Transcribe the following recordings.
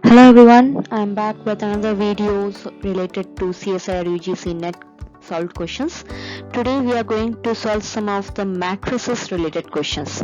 Hello everyone, I am back with another videos related to CSIR UGC net solved questions. Today we are going to solve some of the matrices related questions.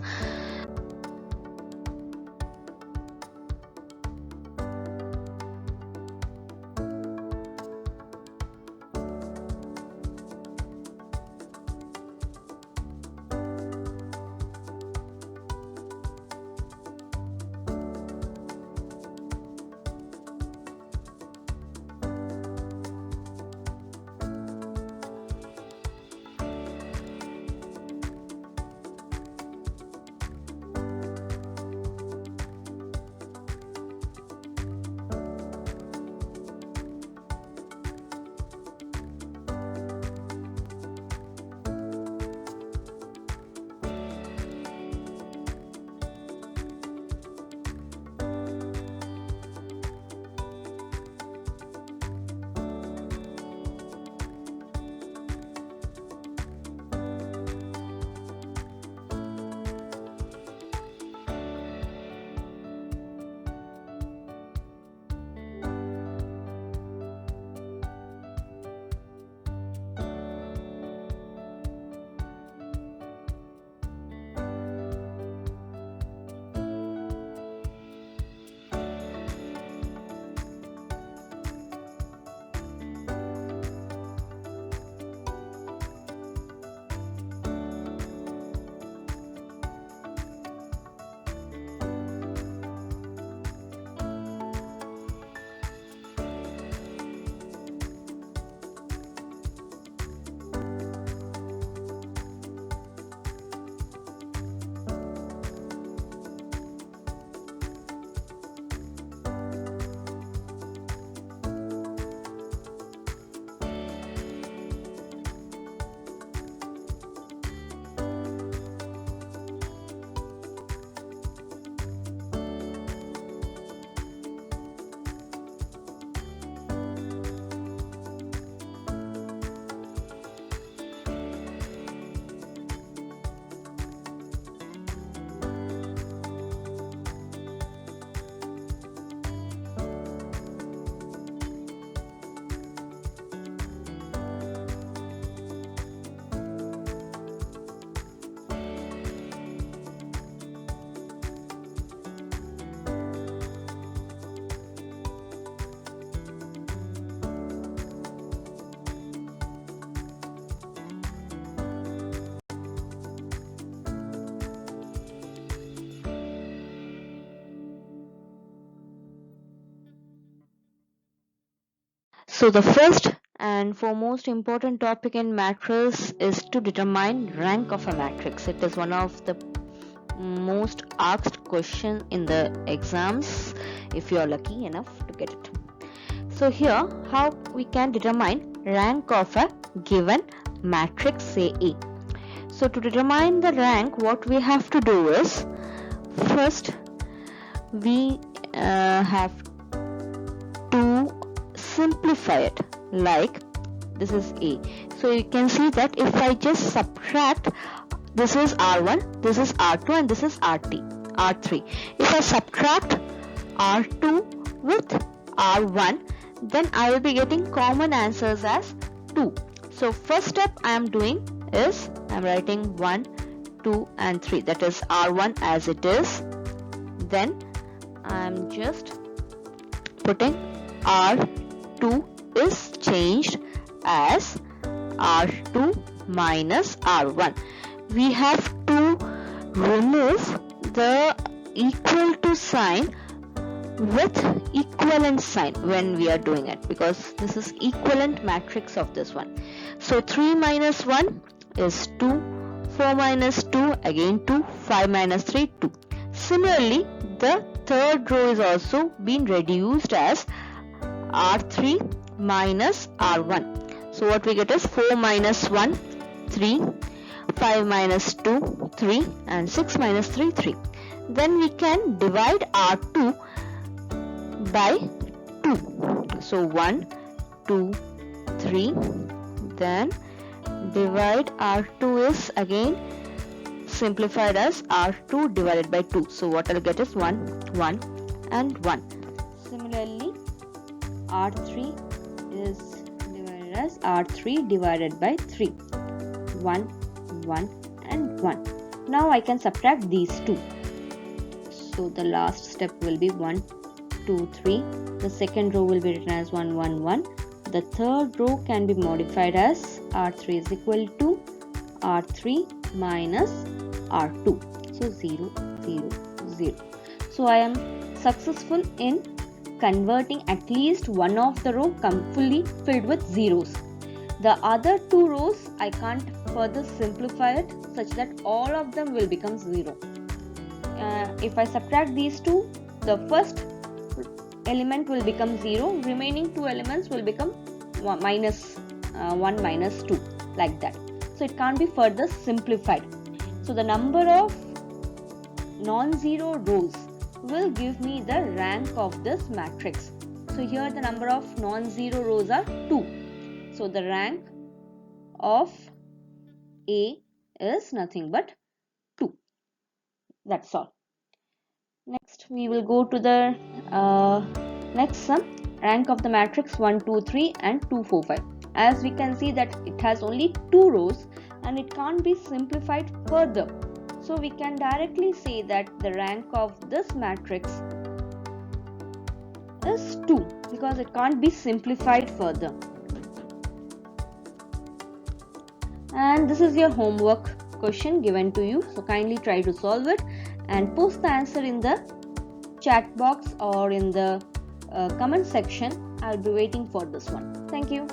So the first and foremost important topic in matrix is to determine rank of a matrix. It is one of the most asked question in the exams if you are lucky enough to get it. So here how we can determine rank of a given matrix, say A. So to determine the rank, what we have to do is first we have to simplify it, like this is A. So you can see that if I just subtract, this is R1, this is R2 and this is R3. If I subtract R2 with R1, then I will be getting common answers as 2. So first step I am doing is I am writing 1, 2 and 3, that is R1 as it is. Then I am just putting R2 is changed as R2 minus R1. We have to remove the equal to sign with equivalent sign when we are doing it, because this is equivalent matrix of this one. So 3 minus 1 is 2, 4 minus 2 again 2, 5 minus 3 2. Similarly, the third row is also been reduced as R3 minus R1. So what we get is 4 minus 1 3, 5 minus 2 3 and 6 minus 3 3. Then we can divide R2 by 2. So 1 2 3, then divide R2 is again simplified as R2 divided by 2. So what I'll get is 1 1 and 1. Similarly, R3 is divided as R3 divided by 3. 1, 1 and 1. Now I can subtract these two. So the last step will be 1, 2, 3. The second row will be written as 1, 1, 1. The third row can be modified as R3 is equal to R3 minus R2. So 0, 0, 0. So I am successful in converting at least one of the row fully filled with zeros. The other two rows I can't further simplify it such that all of them will become 0. If I subtract these two, the first element will become 0, remaining two elements will become 1 minus 2, like that. So it can't be further simplified. So the number of non-zero rows will give me the rank of this matrix. So here the number of non-zero rows are 2. So the rank of A is nothing but 2. That's all. Next we will go to the next sum, rank of the matrix 1, 2, 3 and 2, 4, 5. As we can see that it has only 2 rows and it can't be simplified further. So we can directly say that the rank of this matrix is 2 because it can't be simplified further. And this is your homework question given to you. So kindly try to solve it and post the answer in the chat box or in the comment section. I'll be waiting for this one. Thank you.